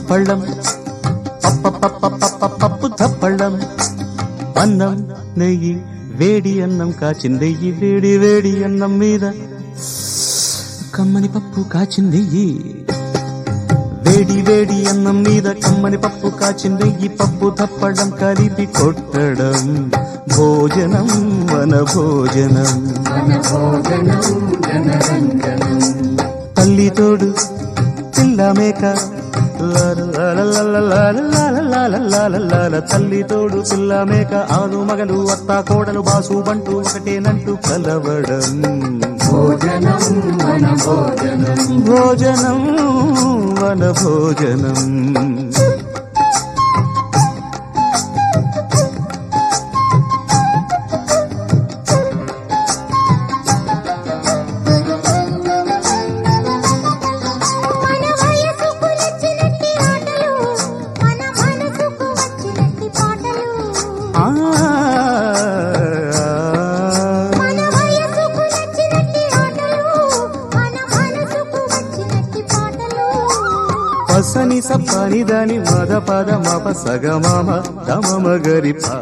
తప్పళ్ళం పప్పు తప్పళ్ళం అన్నం నెయ్యి వేడి అన్నం కాచిందెయ్యి వేడి వేడి అన్నం మీద కమ్మని పప్పు కాచిందెయ్యి వేడి వేడి అన్నం మీద కమ్మని పప్పు కాచిందెయ్యి పప్పు తప్పడం కలిపి కొట్టడం భోజనం వన భోజనం తల్లి తోడు పిల్ల మేక తల్లి తోడు పిల్ల మేక ఆరు మగలు అత్త కోడలు బాసు బంటూ ఒకటేనంటూ కలవడం భోజనం వన భోజనం పసని సప్పని దాని మద పద మప సగ మామ తమ మగరి పా